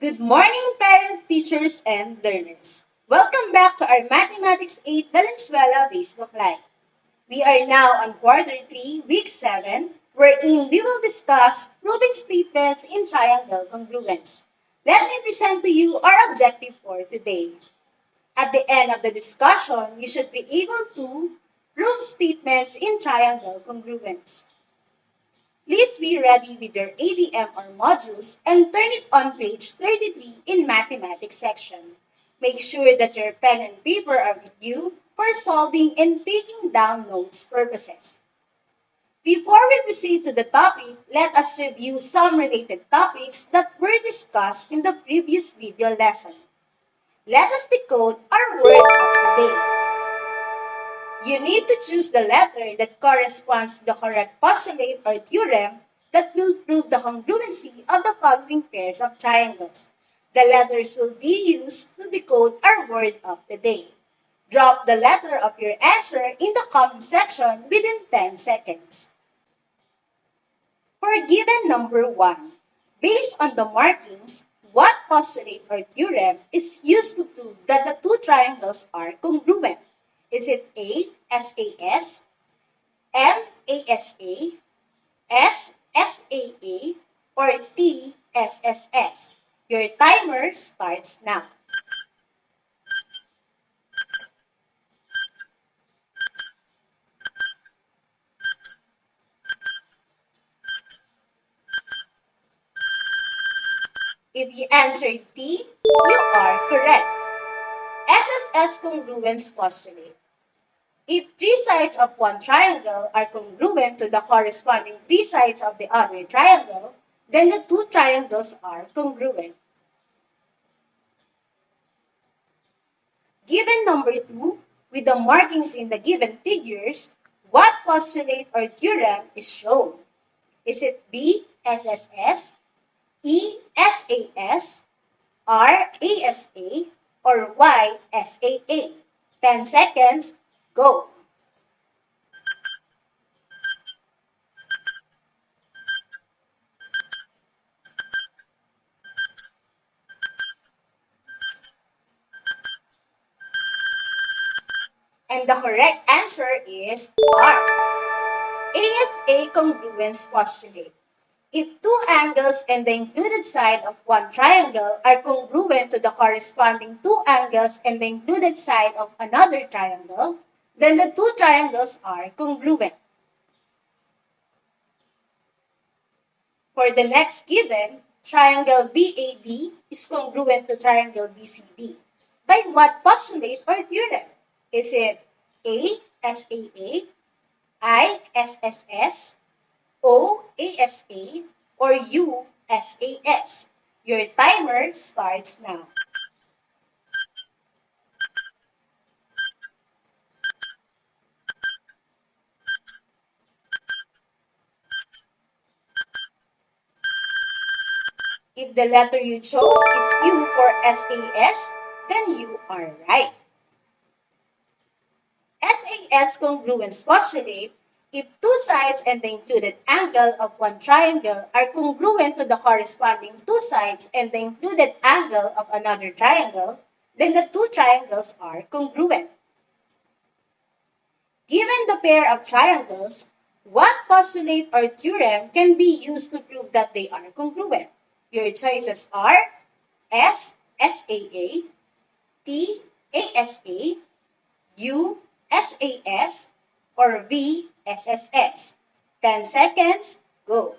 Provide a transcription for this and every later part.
Good morning, parents, teachers, and learners. Welcome back to our Mathematics 8 Valenzuela Facebook Live. We are now on quarter 3, week 7, wherein we will discuss proving statements in triangle congruence. Let me present to you our objective for today. At the end of the discussion, you should be able to prove statements in triangle congruence. Please be ready with your ADM or modules and turn it on page 33 in Mathematics section. Make sure that your pen and paper are with you for solving and taking down notes purposes. Before we proceed to the topic, let us review some related topics that were discussed in the previous video lesson. Let us decode our word of the day. You need to choose the letter that corresponds to the correct postulate or theorem that will prove the congruency of the following pairs of triangles. The letters will be used to decode our word of the day. Drop the letter of your answer in the comment section within 10 seconds. For given number 1, based on the markings, what postulate or theorem is used to prove that the two triangles are congruent? Is it A, SAS, M, ASA, S, SAA, or T, SSS? Your timer starts now. If you answered T, you are correct. SSS congruence postulate. If three sides of one triangle are congruent to the corresponding three sides of the other triangle, then the two triangles are congruent. Given number 2, with the markings in the given figures, what postulate or theorem is shown? Is it B, SSS, E, SAS, R, ASA, or Y, SAA? 10 seconds, go! And the correct answer is R. ASA congruence postulate. If two angles and the included side of one triangle are congruent to the corresponding two angles and the included side of another triangle, then the two triangles are congruent. For the next given, triangle BAD is congruent to triangle BCD. By what postulate or theorem? Is it A, SAA, I, SSS, O, ASA, or U, SAS? Your timer starts now. If the letter you chose is U for SAS, then you are right. SAS congruence postulate. If two sides and the included angle of one triangle are congruent to the corresponding two sides and the included angle of another triangle, then the two triangles are congruent. Given the pair of triangles, what postulate or theorem can be used to prove that they are congruent? Your choices are S, SAA, T, ASA, U, SAS, or V, SSS. 10 seconds, go!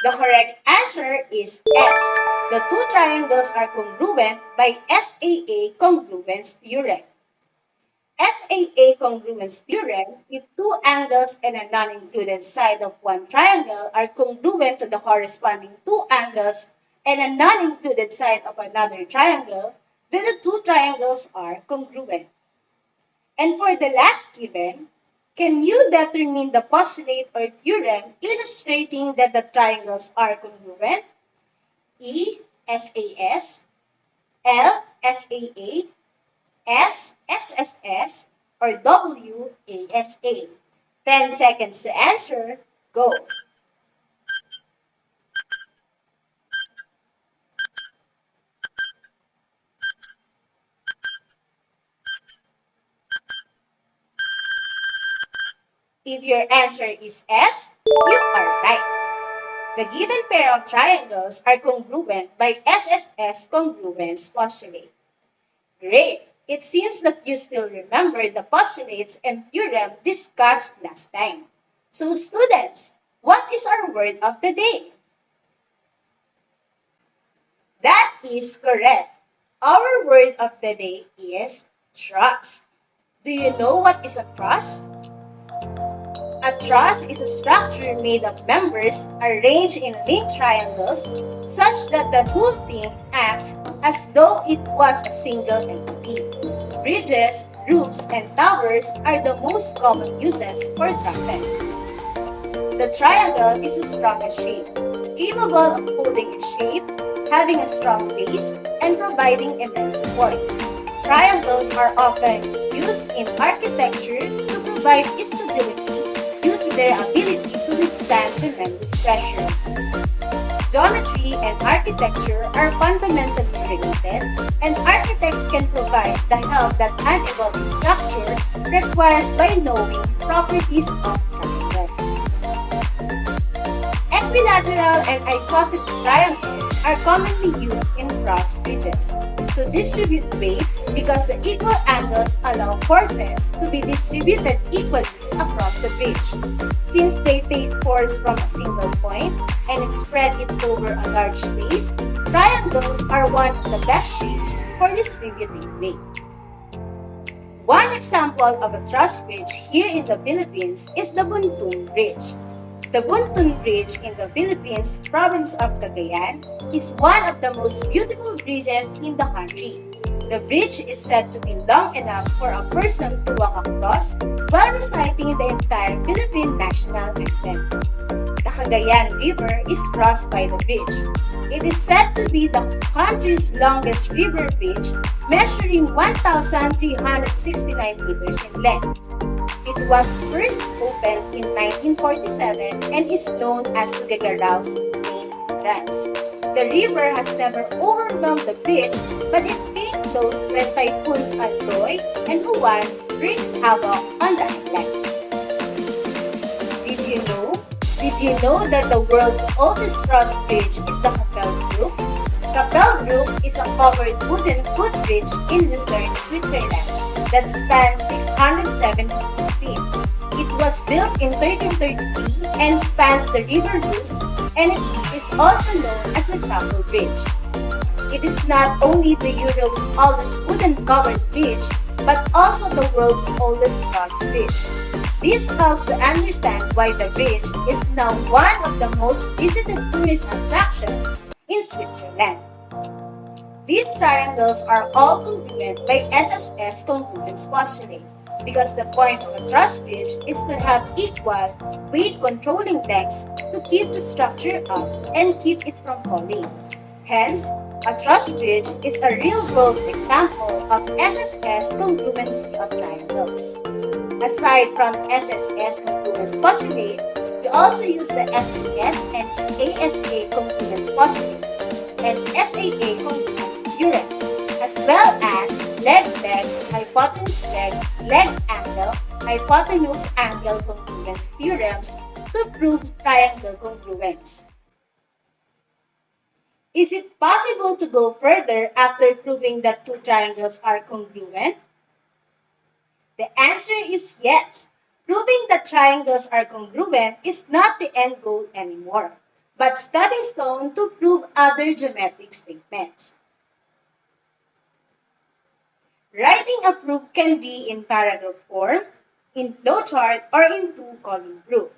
The correct answer is S. The two triangles are congruent by SAA congruence theorem. SAA congruence theorem, if two angles and a non-included side of one triangle are congruent to the corresponding two angles and a non-included side of another triangle, then the two triangles are congruent. And for the last given, can you determine the postulate or theorem illustrating that the triangles are congruent? E, SAS, L, SAA, S, SSS, or W, ASA? 10 seconds to answer. Go. If your answer is S, you are right. The given pair of triangles are congruent by SSS congruence postulate. Great! It seems that you still remember the postulates and theorem discussed last time. So students, what is our word of the day? That is correct. Our word of the day is trust. Do you know what is a trust? A truss is a structure made of members arranged in linked triangles such that the whole thing acts as though it was a single entity. Bridges, roofs, and towers are the most common uses for trusses. The triangle is the strongest shape, capable of holding its shape, having a strong base, and providing immense support. Triangles are often used in architecture to provide stability due to their ability to withstand tremendous pressure. Geometry and architecture are fundamentally related, and architects can provide the help that an evolving structure requires by knowing properties of triangle. Equilateral and isosceles triangles are commonly used in cross bridges to distribute weight because the equal angles allow forces to be distributed equally across the bridge. Since they take force from a single point and spread it over a large space, triangles are one of the best shapes for distributing weight. One example of a truss bridge here in the Philippines is the Buntun Bridge. The Buntun Bridge in the Philippines province of Cagayan is one of the most beautiful bridges in the country. The bridge is said to be long enough for a person to walk across while reciting the entire Philippine national anthem. The Cagayan River is crossed by the bridge. It is said to be the country's longest river bridge, measuring 1,369 meters in length. It was first opened in 1947 and is known as Tugigarao's main entrance. The river has never overwhelmed the bridge, but it came close when typhoons Andoy and Juan wreaked havoc on the island. Did you know? Did you know that the world's oldest cross bridge is the Capel Group? Capel Group is a covered wooden footbridge in Lucerne, Switzerland that spans 670 feet. It was built in 1333 and spans the River Rus, and it is also known as the Chapel Bridge. It is not only the Europe's oldest wooden covered bridge, but also the world's oldest cross bridge. This helps to understand why the bridge is now one of the most visited tourist attractions in Switzerland. These triangles are all congruent by SSS congruence postulate because the point of a truss bridge is to have equal weight-controlling lengths to keep the structure up and keep it from falling. Hence, a truss bridge is a real-world example of SSS congruency of triangles. Aside from SSS congruence postulate, we also use the SAS and ASA congruence postulates and SAA congruence theorem, as well as leg-leg, hypotenuse-leg, leg-angle, hypotenuse-angle congruence theorems to prove triangle congruence. Is it possible to go further after proving that two triangles are congruent? The answer is yes. Proving that triangles are congruent is not the end goal anymore, but stepping stone to prove other geometric statements. Writing a proof can be in paragraph form, in flowchart, or in two-column proof.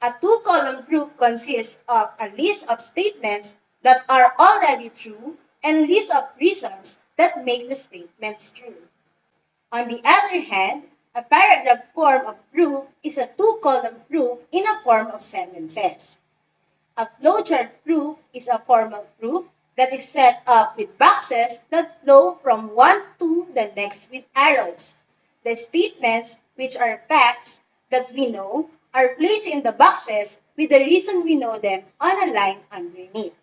A two-column proof consists of a list of statements that are already true and list of reasons that make the statements true. On the other hand, a paragraph form of proof is a two-column proof in a form of sentences. A flowchart proof is a formal proof that is set up with boxes that flow from one to the next with arrows. The statements, which are facts that we know, are placed in the boxes with the reason we know them on a line underneath.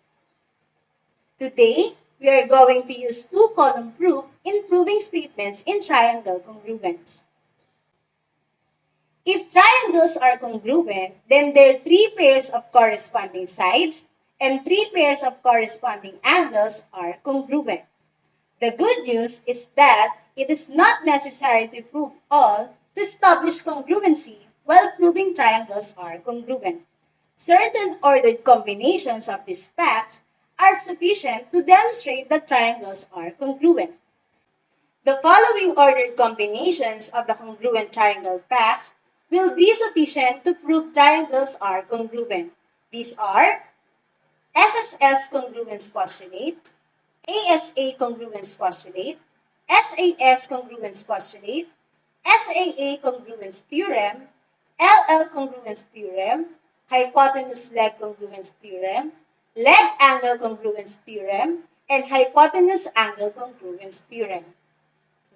Today, we are going to use two-column proof in proving statements in triangle congruence. If triangles are congruent, then their three pairs of corresponding sides and three pairs of corresponding angles are congruent. The good news is that it is not necessary to prove all to establish congruency while proving triangles are congruent. Certain ordered combinations of these facts are sufficient to demonstrate that triangles are congruent. The following ordered combinations of the congruent triangle facts will be sufficient to prove triangles are congruent. These are SSS congruence postulate, ASA congruence postulate, SAS congruence postulate, SAA congruence theorem, LL congruence theorem, hypotenuse leg congruence theorem, leg angle congruence theorem, and hypotenuse angle congruence theorem.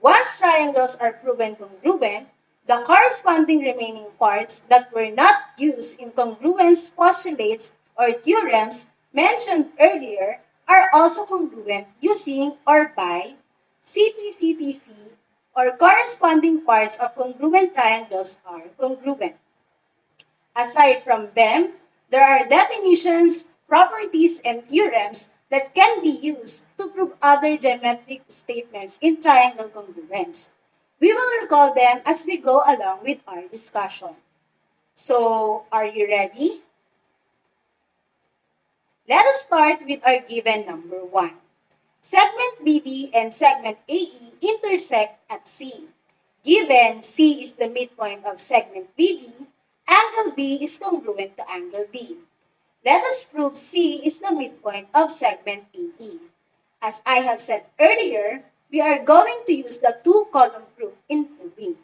Once triangles are proven congruent, the corresponding remaining parts that were not used in congruence postulates or theorems mentioned earlier are also congruent using or by CPCTC, or corresponding parts of congruent triangles are congruent. Aside from them, there are definitions, properties, and theorems that can be used to prove other geometric statements in triangle congruence. We will recall them as we go along with our discussion. So, are you ready? Let us start with our given number 1. Segment BD and segment AE intersect at C. Given C is the midpoint of segment BD, angle B is congruent to angle D. Let us prove C is the midpoint of segment AE. As I have said earlier, we are going to use the two-column proof in proving.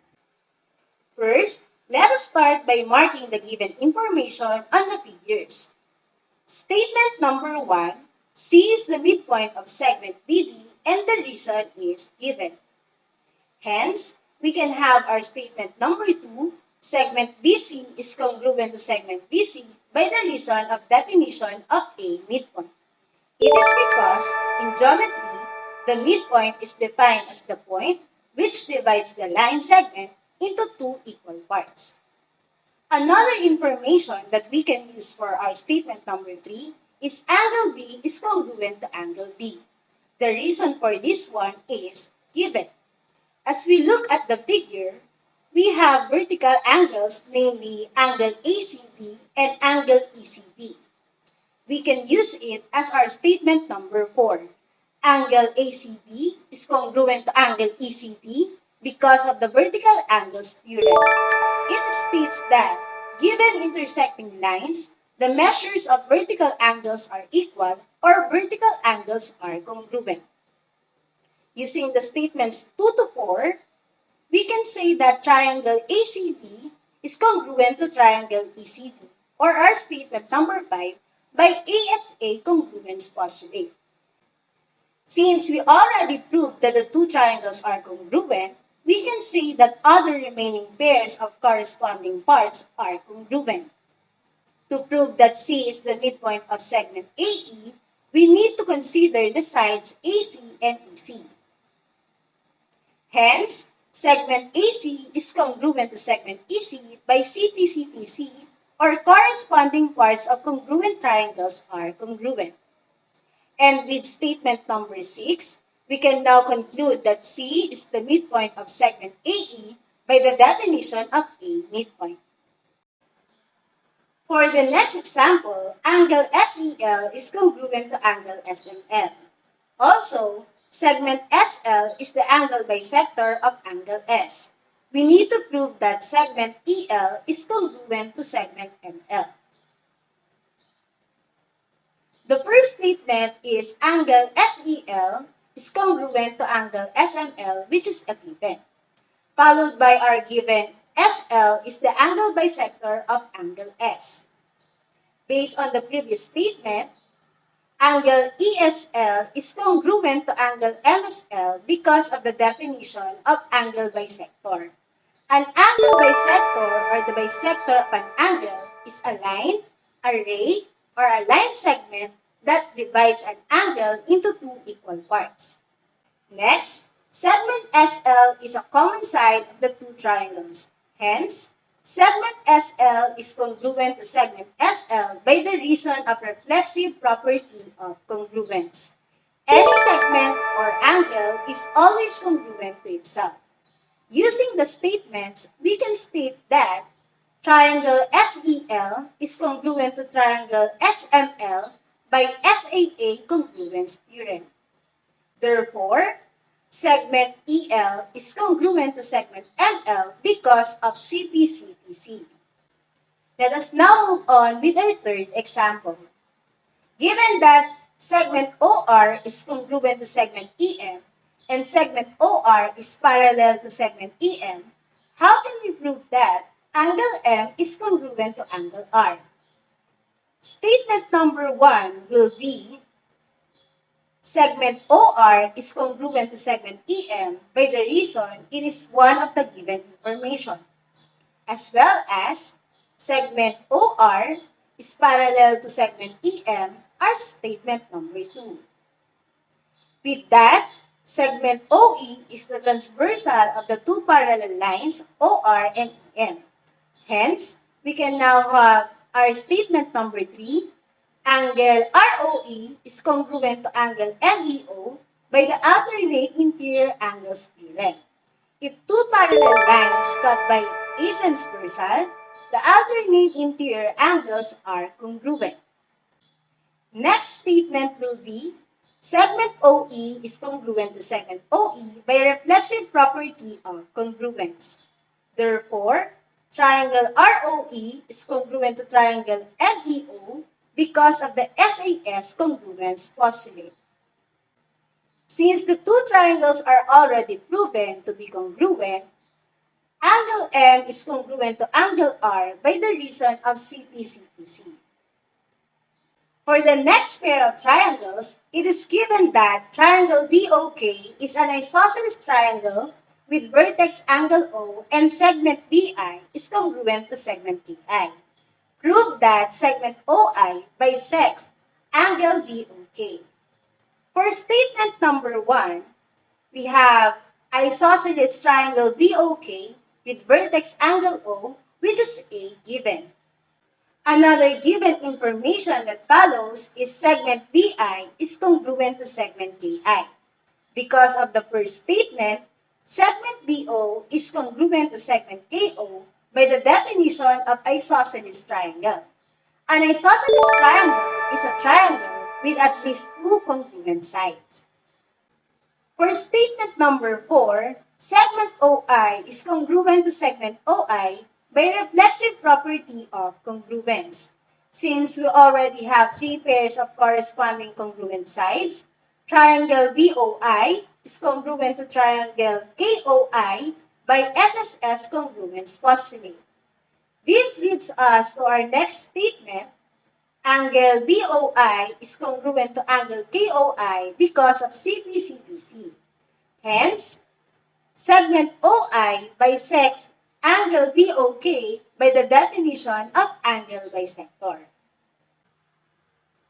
First, let us start by marking the given information on the figures. Statement number 1, C is the midpoint of segment BD and the reason is given. Hence, we can have our statement number 2, segment BC is congruent to segment DC by the reason of definition of a midpoint. It is because, in geometry, the midpoint is defined as the point which divides the line segment into two equal parts. Another information that we can use for our statement number 3 is angle B is congruent to angle D. The reason for this one is given. As we look at the figure, we have vertical angles, namely angle ACB and angle ECB. We can use it as our statement number 4. Angle ACB is congruent to angle ECB because of the vertical angles theorem. It states that, given intersecting lines, the measures of vertical angles are equal or vertical angles are congruent. Using the statements 2 to 4, we can say that triangle ACB is congruent to triangle ECB, or our statement number 5, by ASA congruence postulate. Since we already proved that the two triangles are congruent, we can say that other remaining pairs of corresponding parts are congruent. To prove that C is the midpoint of segment AE, we need to consider the sides AC and EC. Hence, segment AC is congruent to segment EC by CPCTC, or corresponding parts of congruent triangles are congruent. And with statement number 6, we can now conclude that C is the midpoint of segment AE by the definition of a midpoint. For the next example, angle SEL is congruent to angle SML. Also, segment SL is the angle bisector of angle S. We need to prove that segment EL is congruent to segment ML. The first statement is angle SEL is congruent to angle SML, which is a given. Followed by our given SL is the angle bisector of angle S. Based on the previous statement, angle ESL is congruent to angle MSL because of the definition of angle bisector. An angle bisector or the bisector of an angle is a line, a ray, or a line segment that divides an angle into two equal parts. Next, segment SL is a common side of the two triangles. Hence, segment SL is congruent to segment SL by the reason of reflexive property of congruence. Any segment or angle is always congruent to itself. Using the statements, we can state that triangle SEL is congruent to triangle SML by SAA congruence theorem. Therefore, segment EL is congruent to segment ML because of CPCTC. Let us now move on with our third example. Given that segment OR is congruent to segment EM and segment OR is parallel to segment EM, how can we prove that angle M is congruent to angle R? Statement number 1 will be segment OR is congruent to segment EM by the reason it is one of the given information, as well as segment OR is parallel to segment EM are statement number 2. With that, segment OE is the transversal of the two parallel lines OR and EM. Hence, we can now have our statement number 3. Angle ROE is congruent to angle MEO by the alternate interior angles theorem. If two parallel lines cut by a transversal, the alternate interior angles are congruent. Next statement will be segment OE is congruent to segment OE by reflexive property of congruence. Therefore, triangle ROE is congruent to triangle MEO because of the SAS congruence postulate. Since the two triangles are already proven to be congruent, angle M is congruent to angle R by the reason of CPCTC. For the next pair of triangles, it is given that triangle BOK is an isosceles triangle with vertex angle O and segment BI is congruent to segment KI. Prove that segment OI bisects angle BOK. For statement number 1, we have isosceles triangle BOK with vertex angle O, which is A given. Another given information that follows is segment BI is congruent to segment KI. Because of the first statement, segment BO is congruent to segment KO by the definition of isosceles triangle. An isosceles triangle is a triangle with at least two congruent sides. For statement number 4, segment OI is congruent to segment OI by reflexive property of congruence. Since we already have 3 pairs of corresponding congruent sides, triangle BOI is congruent to triangle KOI by SSS congruence postulate. This leads us to our next statement. Angle BOI is congruent to angle KOI because of CPCTC. Hence, segment OI bisects angle BOK by the definition of angle bisector.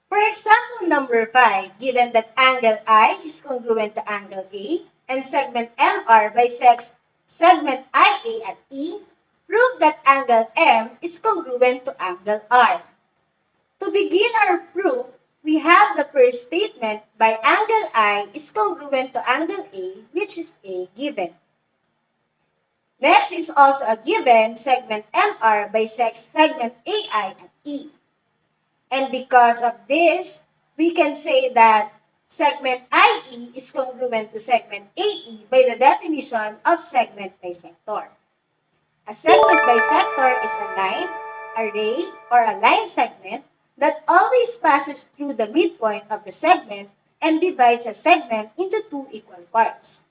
For example number 5, given that angle I is congruent to angle A and segment MR bisects segment IA at E, prove that angle M is congruent to angle R. To begin our proof, we have the first statement by angle I is congruent to angle A, which is A given. Next is also a given segment MR bisects segment AI at E. And because of this, we can say that segment IE is congruent to segment AE by the definition of segment bisector. A segment bisector is a line, a ray, or a line segment that always passes through the midpoint of the segment and divides a segment into two equal parts.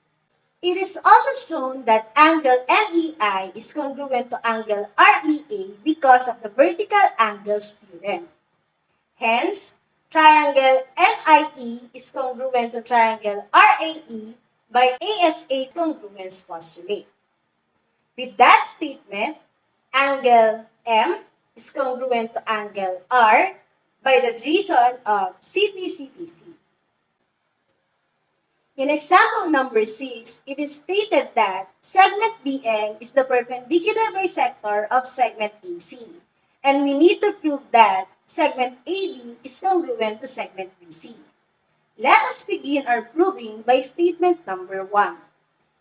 It is also shown that angle MEI is congruent to angle REA because of the vertical angles theorem. Hence, triangle MIE is congruent to triangle RAE by ASA congruence postulate. With that statement, angle M is congruent to angle R by the reason of CP/CPC. In example number 6, it is stated that segment BM is the perpendicular bisector of segment AC, and we need to prove that segment AB is congruent to segment BC. Let us begin our proving by statement number 1.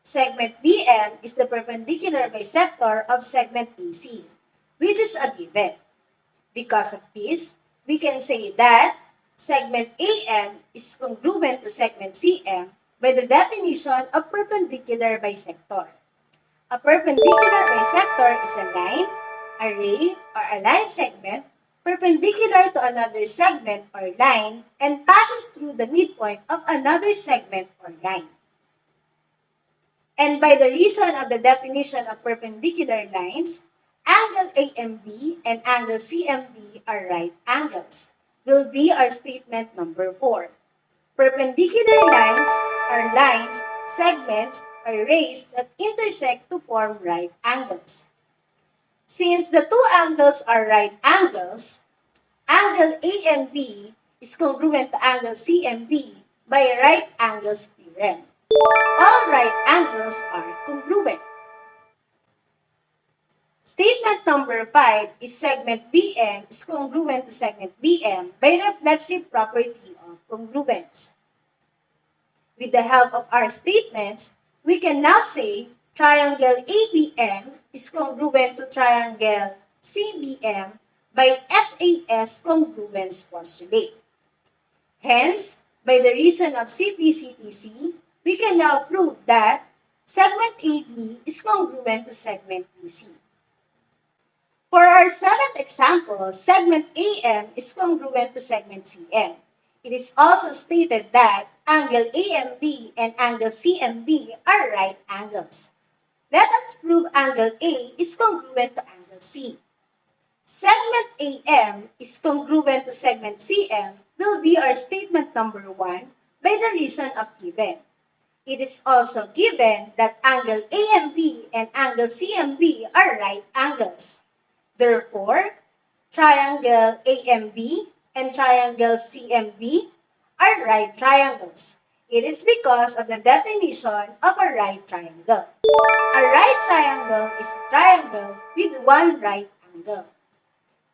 Segment BM is the perpendicular bisector of segment AC, which is a given. Because of this, we can say that segment AM is congruent to segment CM by the definition of perpendicular bisector. A perpendicular bisector is a line, a ray, or a line segment perpendicular to another segment or line and passes through the midpoint of another segment or line. And by the reason of the definition of perpendicular lines, angle AMB and angle CMB are right angles, will be our statement number 4. Perpendicular lines are lines, segments, or rays that intersect to form right angles. Since the two angles are right angles, angle AMB is congruent to angle CMB by right angles theorem. All right angles are congruent. Statement number 5 is segment BM is congruent to segment BM by reflexive property of congruence. With the help of our statements, we can now say triangle ABM is congruent to triangle CBM by SAS congruence postulate. Hence, by the reason of CP/CPC, we can now prove that segment AB is congruent to segment BC. For our 7th example, segment AM is congruent to segment CM. It is also stated that angle AMB and angle CMB are right angles. Let us prove angle A is congruent to angle C. Segment AM is congruent to segment CM will be our statement number 1 by the reason of given. It is also given that angle AMB and angle CMB are right angles. Therefore, triangle AMB and triangle CMB are right triangles. It is because of the definition of a right triangle. A right triangle is a triangle with one right angle.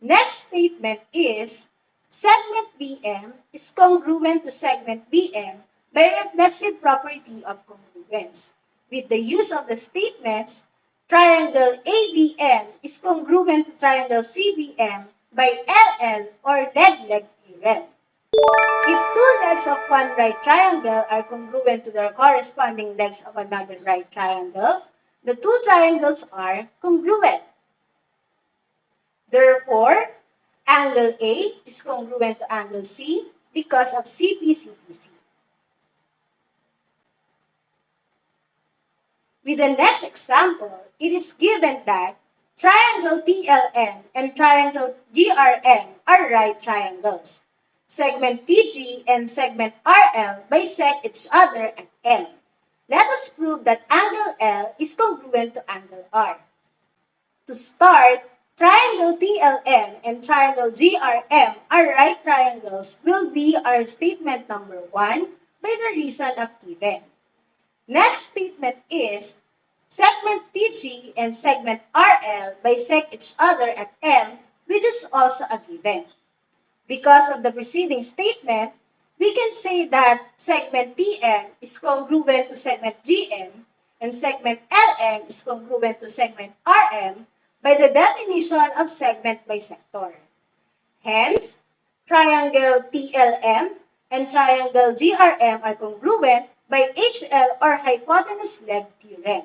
Next statement is segment BM is congruent to segment BM by reflexive property of congruence. With the use of the statements, triangle ABM is congruent to triangle CBM by LL or leg-leg theorem. If two legs of one right triangle are congruent to their corresponding legs of another right triangle, the two triangles are congruent. Therefore, angle A is congruent to angle C because of CP/CPC. With the next example, it is given that triangle TLM and triangle GRM are right triangles. Segment TG and segment RL bisect each other at M. Let us prove that angle L is congruent to angle R. To start, triangle TLM and triangle GRM are right triangles will be our statement number 1 by the reason of given. Next statement is segment TG and segment RL bisect each other at M, which is also a given. Because of the preceding statement, we can say that segment TM is congruent to segment GM and segment LM is congruent to segment RM by the definition of segment bisector. Hence, triangle TLM and triangle GRM are congruent by HL or hypotenuse leg theorem.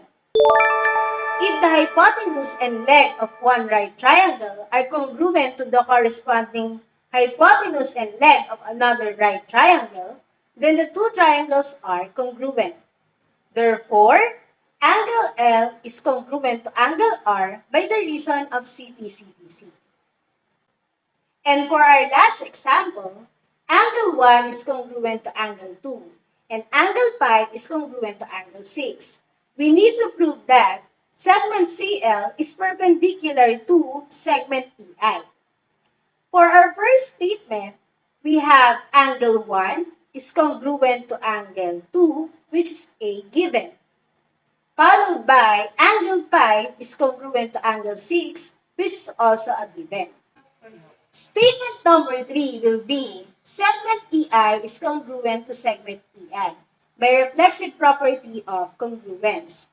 If the hypotenuse and leg of one right triangle are congruent to the corresponding hypotenuse and leg of another right triangle, then the two triangles are congruent. Therefore, angle L is congruent to angle R by the reason of CP/CPC. And for our last example, Angle 1 is congruent to angle 2, and angle 5 is congruent to angle 6. We need to prove that segment CL is perpendicular to segment EI. For our first statement, we have angle 1 is congruent to angle 2, which is A given. Followed by angle 5 is congruent to angle 6, which is also a given. Statement number 3 will be segment EI is congruent to segment EI by reflexive property of congruence.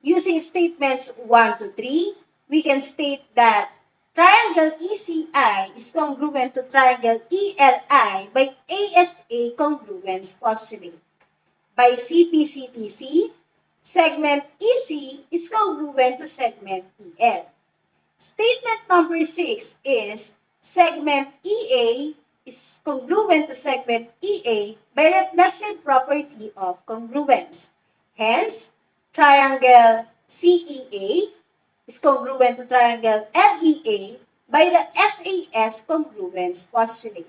Using statements 1 to 3, we can state that triangle ECI is congruent to triangle ELI by ASA congruence postulate. By CPCTC, segment EC is congruent to segment EL. Statement number 6 is segment EA is congruent to segment EA by reflexive property of congruence. Hence, triangle CEA is congruent to triangle LEA by the SAS congruence postulate.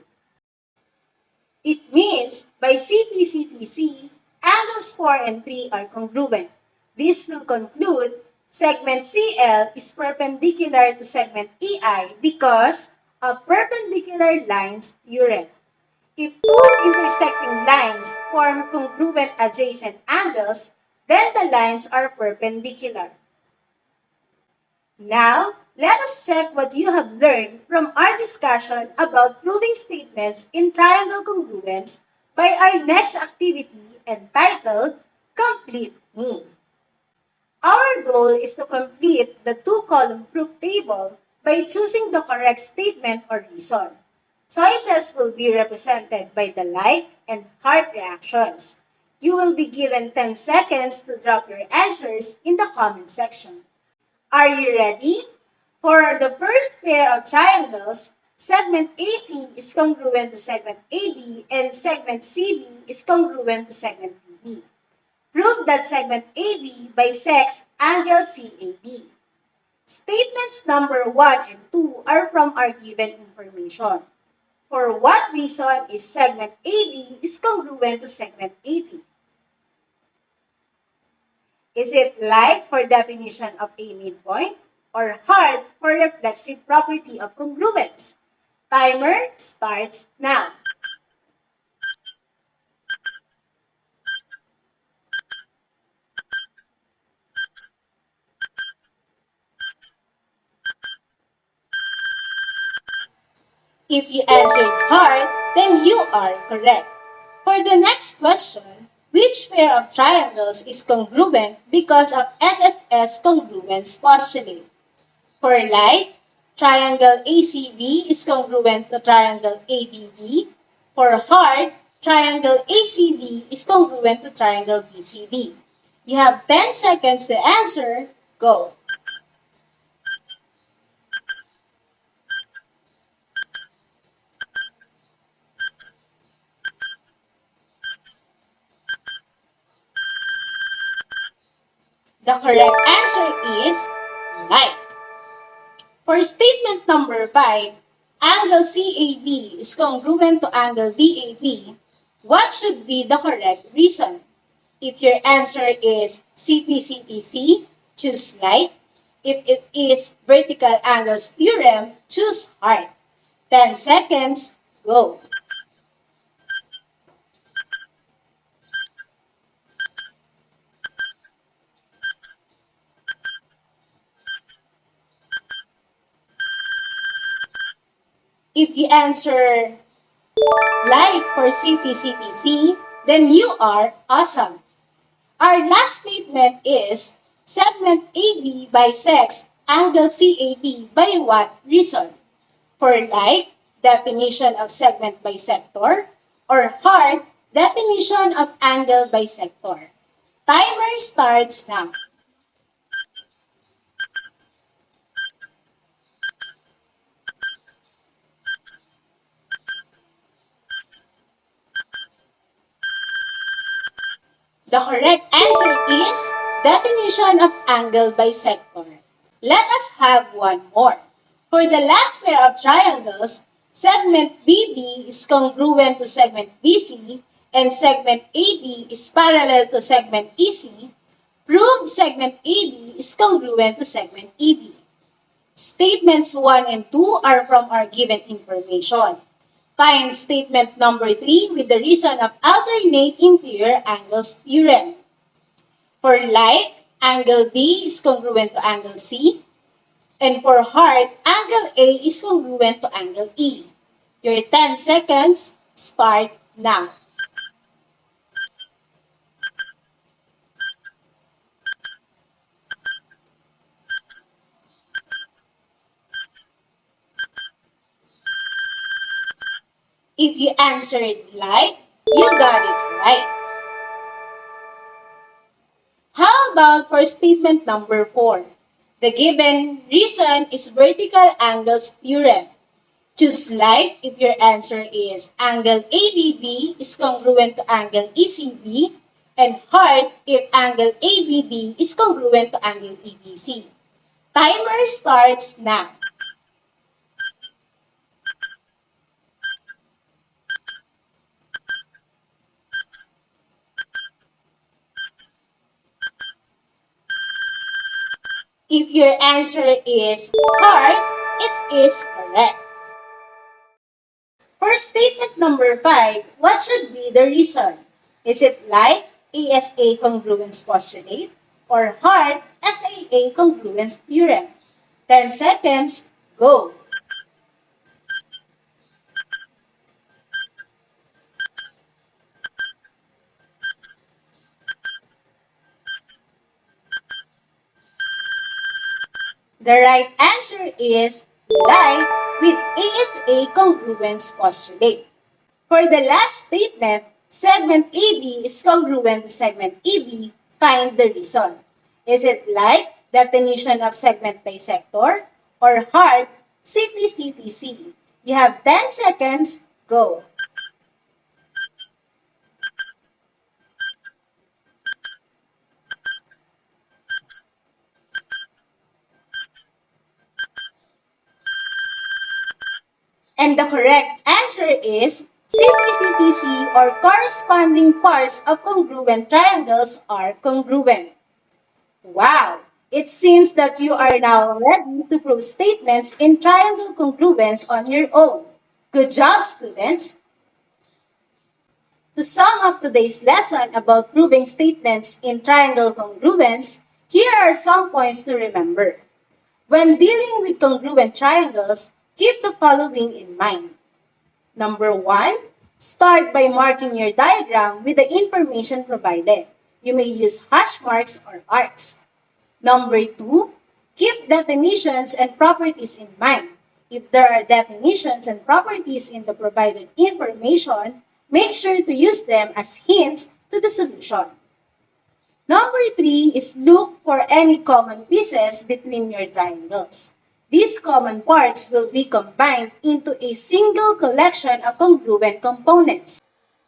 It means by CPCTC, angles 4 and 3 are congruent. This will conclude segment CL is perpendicular to segment EI because of perpendicular lines theorem. If two intersecting lines form congruent adjacent angles, then the lines are perpendicular. Now, let us check what you have learned from our discussion about proving statements in triangle congruence by our next activity entitled Complete Me. Our goal is to complete the two-column proof table by choosing the correct statement or reason. Choices will be represented by the like and heart reactions. You will be given 10 seconds to drop your answers in the comment section. Are you ready? For the first pair of triangles, segment AC is congruent to segment AD and segment CB is congruent to segment PB. Prove that segment AB bisects angle CAD. Statements number 1 and 2 are from our given information. For what reason is segment AB is congruent to segment AB? Is it like for definition of a midpoint or hard for reflexive property of congruence? Timer starts now. If you answered hard, then you are correct. For the next question, which pair of triangles is congruent because of SSS congruence postulate? For light, triangle ACB is congruent to triangle ADB. For hard, triangle ACD is congruent to triangle BCD. You have 10 seconds to answer. Go! The correct answer is light. For statement number 5, angle CAB is congruent to angle DAB, what should be the correct reason? If your answer is CPCTC, choose light. If it is vertical angles theorem, choose hard. 10 seconds, go! If you answer like for CPCTC, then you are awesome. Our last statement is segment AB bisects angle CAD by what reason? For like, definition of segment bisector, or hard, definition of angle bisector. Timer starts now. The correct answer is definition of angle bisector. Let us have one more. For the last pair of triangles, segment BD is congruent to segment BC, and segment AD is parallel to segment EC, prove segment AB is congruent to segment EB. Statements 1 and 2 are from our given information. Find statement number 3 with the reason of alternate interior angles theorem. For light, angle D is congruent to angle C. And for heart, angle A is congruent to angle E. Your 10 seconds start now. If you answered light, you got it right. How about for statement number 4? The given reason is vertical angles theorem. Choose light if your answer is angle ADB is congruent to angle ECB, and heart if angle ABD is congruent to angle EBC. Timer starts now. If your answer is heart, it is correct. For statement number 5, what should be the reason? Is it light, ASA congruence postulate, or heart, SAA congruence theorem? 10 seconds, go! The right answer is light with ASA congruence postulate. For the last statement, segment AB is congruent to segment EB, find the reason. Is it light, definition of segment bisector, or heart, CPCTC? You have 10 seconds, go! And the correct answer is CPCTC, or corresponding parts of congruent triangles are congruent. Wow! It seems that you are now ready to prove statements in triangle congruence on your own. Good job, students! To sum up today's lesson about proving statements in triangle congruence, here are some points to remember. When dealing with congruent triangles, keep the following in mind. Number 1, start by marking your diagram with the information provided. You may use hash marks or arcs. Number 2, keep definitions and properties in mind. If there are definitions and properties in the provided information, make sure to use them as hints to the solution. Number 3 is look for any common pieces between your triangles. These common parts will be combined into a single collection of congruent components.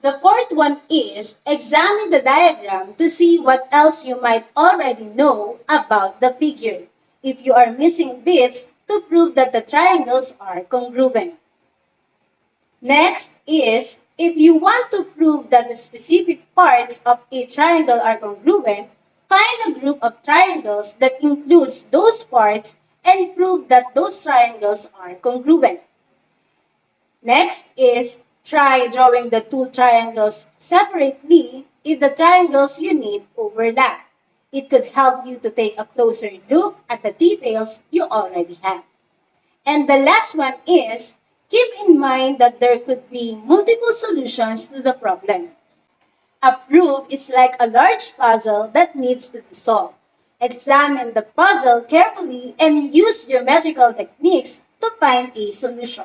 The fourth one is examine the diagram to see what else you might already know about the figure, if you are missing bits to prove that the triangles are congruent. Next is, if you want to prove that the specific parts of a triangle are congruent, find a group of triangles that includes those parts and prove that those triangles are congruent. Next is, try drawing the two triangles separately if the triangles you need overlap. It could help you to take a closer look at the details you already have. And the last one is, keep in mind that there could be multiple solutions to the problem. A proof is like a large puzzle that needs to be solved. Examine the puzzle carefully and use geometrical techniques to find a solution.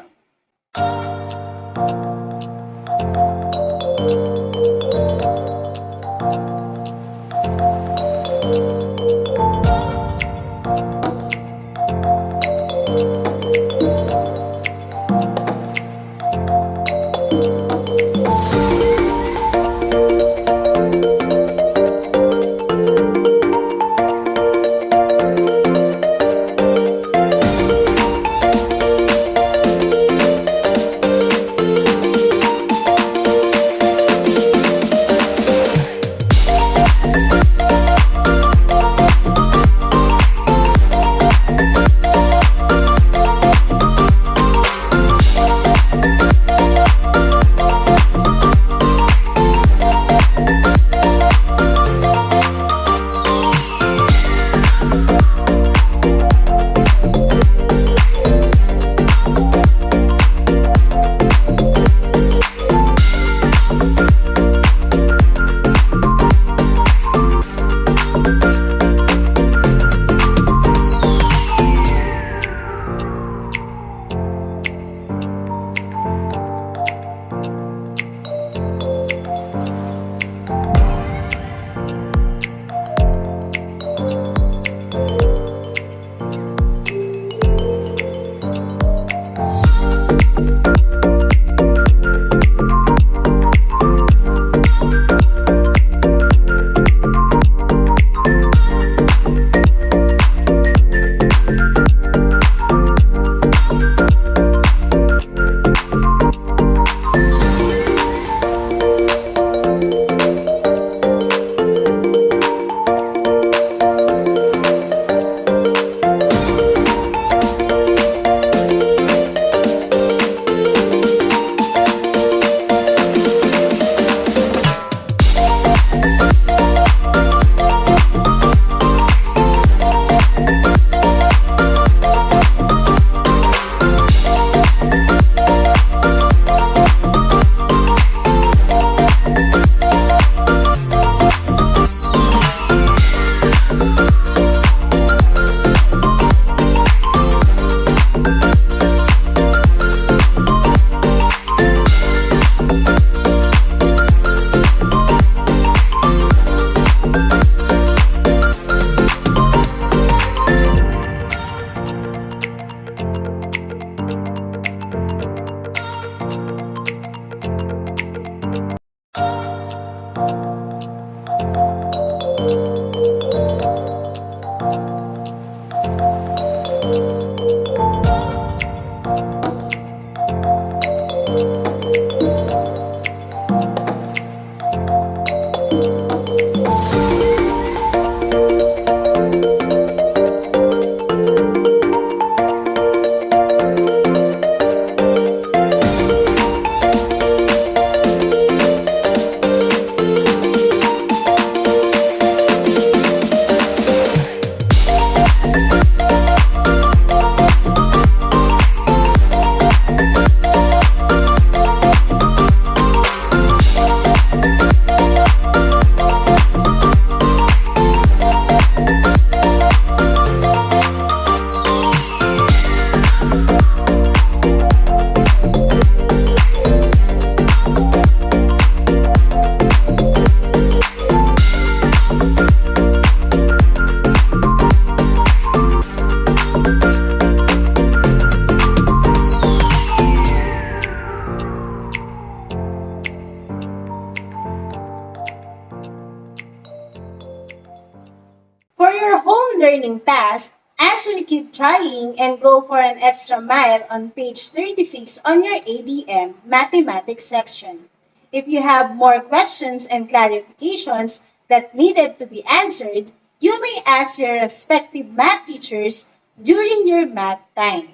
For your home learning task, answer Keep Trying and go for an extra mile on page 36 on your ADM Mathematics section. If you have more questions and clarifications that needed to be answered, you may ask your respective math teachers during your math time.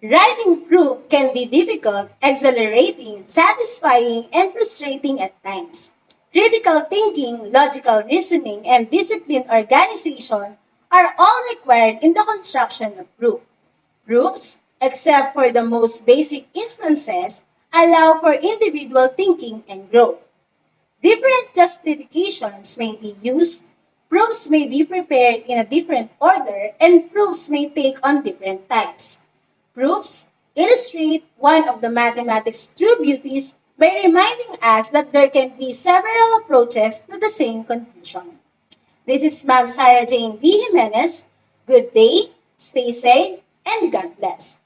Writing proof can be difficult, exhilarating, satisfying, and frustrating at times. Critical thinking, logical reasoning, and disciplined organization are all required in the construction of proof. Proofs, except for the most basic instances, allow for individual thinking and growth. Different justifications may be used, proofs may be prepared in a different order, and proofs may take on different types. Proofs illustrate one of the mathematics' true beauties by reminding us that there can be several approaches to the same conclusion. This is Ma'am Sarah Jane B. Jimenez. Good day, stay safe, and God bless.